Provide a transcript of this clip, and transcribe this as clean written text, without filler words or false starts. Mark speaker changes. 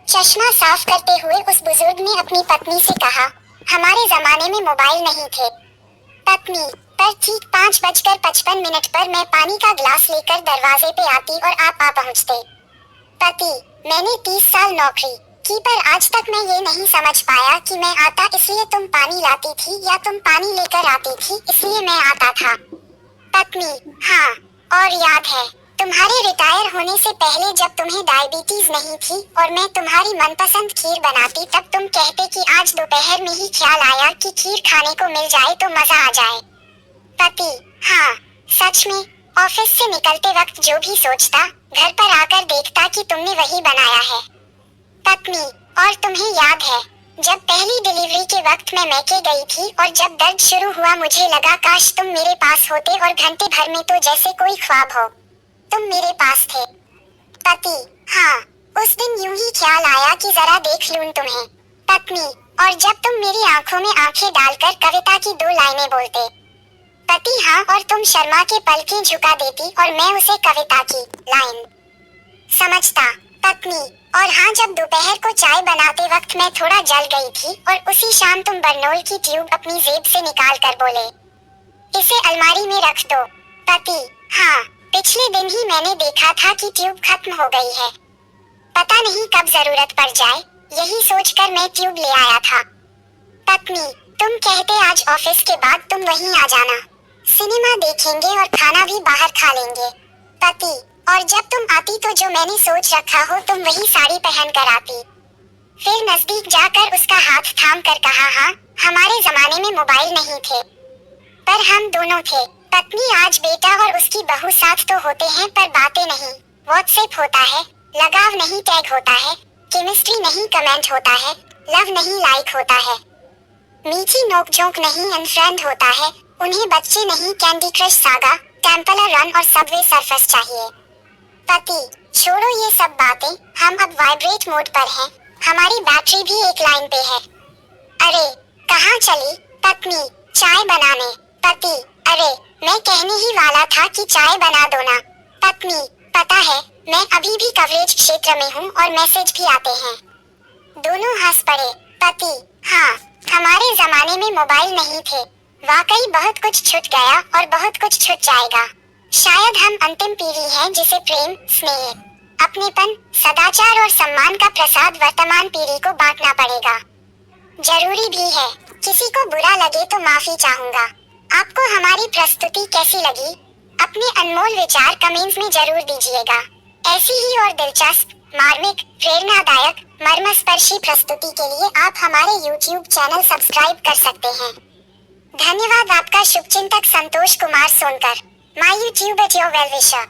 Speaker 1: चश्मा साफ करते हुए उस बुजुर्ग ने अपनी पत्नी से कहा, हमारे जमाने में मोबाइल नहीं थे। पत्नी, पर ठीक 5:55 पर मैं पानी का ग्लास लेकर दरवाजे पे आती और आप आ पहुंचते। पति, मैंने 30 साल नौकरी की पर आज तक मैं ये नहीं समझ पाया कि मैं आता इसलिए तुम पानी लाती थी या तुम पानी लेकर आती थी इसलिए मैं आता था। पत्नी, हाँ, और याद है तुम्हारे रिटायर होने से पहले जब तुम्हें डायबिटीज नहीं थी और मैं तुम्हारी मनपसंद खीर बनाती तब तुम कहते कि आज दोपहर में ही ख्याल आया कि खीर खाने को मिल जाए तो मजा आ जाए। पति, हाँ, सच में ऑफिस से निकलते वक्त जो भी सोचता घर पर आकर देखता कि तुमने वही बनाया है। पत्नी, और तुम्हें याद है जब पहली डिलीवरी के वक्त मैं मैके गई थी और जब दर्द शुरू हुआ मुझे लगा काश तुम मेरे पास होते और घंटे भर में तो जैसे कोई ख्वाब हो तुम मेरे पास थे। पति, हाँ, उस दिन यूं ही ख्याल आया कि जरा देख लूं तुम्हें। पत्नी, और जब तुम मेरी आंखों में आंखें डालकर कविता की 2 लाइनें बोलते। पति, हाँ, और तुम शर्मा के पलकें झुका देती और मैं उसे कविता की लाइन समझता। पत्नी, और हाँ, जब दोपहर को चाय बनाते वक्त मैं थोड़ा जल गई थी और उसी शाम तुम बर्नोल की ट्यूब अपनी जेब से निकाल कर बोले, इसे अलमारी में रख दो। पति, हाँ, पिछले दिन ही मैंने देखा था कि ट्यूब खत्म हो गई है, पता नहीं कब जरूरत पड़ जाए, यही सोचकर मैं ट्यूब ले आया था। पत्नी, तुम कहते आज ऑफिस के बाद तुम वहीं आ जाना, सिनेमा देखेंगे और खाना भी बाहर खा लेंगे। पति, और जब तुम आती तो जो मैंने सोच रखा हो तुम वही साड़ी पहन कर आती। फिर नजदीक जाकर उसका हाथ थाम कर कहा, हाँ, हमारे जमाने में मोबाइल नहीं थे पर हम दोनों थे। पत्नी, आज बेटा और उसकी बहू साथ तो होते हैं पर बातें नहीं, व्हाट्सएप होता है, लगाव नहीं टैग होता है, केमिस्ट्री नहीं कमेंट होता है, लव नहीं लाइक होता है, मीठी नोकझोंक नहीं अनफ्रेंड होता है, उन्हें बच्चे नहीं candy crush saga, temple run और सबवे सरफेस चाहिए। पति, छोड़ो ये सब बातें, हम अब वाइब्रेट मोड पर हैं, हमारी बैटरी भी एक लाइन पे है। अरे, कहाँ चली? पत्नी, चाय बनाने। पति, अरे, मैं कहने ही वाला था कि चाय बना दो ना। पत्नी, पता है मैं अभी भी कवरेज क्षेत्र में हूँ और मैसेज भी आते हैं। दोनों हंस पड़े। पति, हाँ, हमारे जमाने में मोबाइल नहीं थे, वाकई बहुत कुछ छूट गया और बहुत कुछ छूट जाएगा। शायद हम अंतिम पीढ़ी हैं जिसे प्रेम, स्नेह, अपनेपन, सदाचार और सम्मान का प्रसाद वर्तमान पीढ़ी को बांटना पड़ेगा। जरूरी भी है। किसी को बुरा लगे तो माफी चाहूंगा। आपको हमारी प्रस्तुति कैसी लगी? अपने अनमोल विचार कमेंट्स में जरूर दीजिएगा। ऐसी ही और दिलचस्प, मार्मिक, प्रेरणादायक, मर्मस्पर्शी प्रस्तुति के लिए आप हमारे YouTube चैनल सब्सक्राइब कर सकते हैं। धन्यवाद। आपका शुभचिंतक Santosh Kumar Sonkar, my YouTube at your well wisher।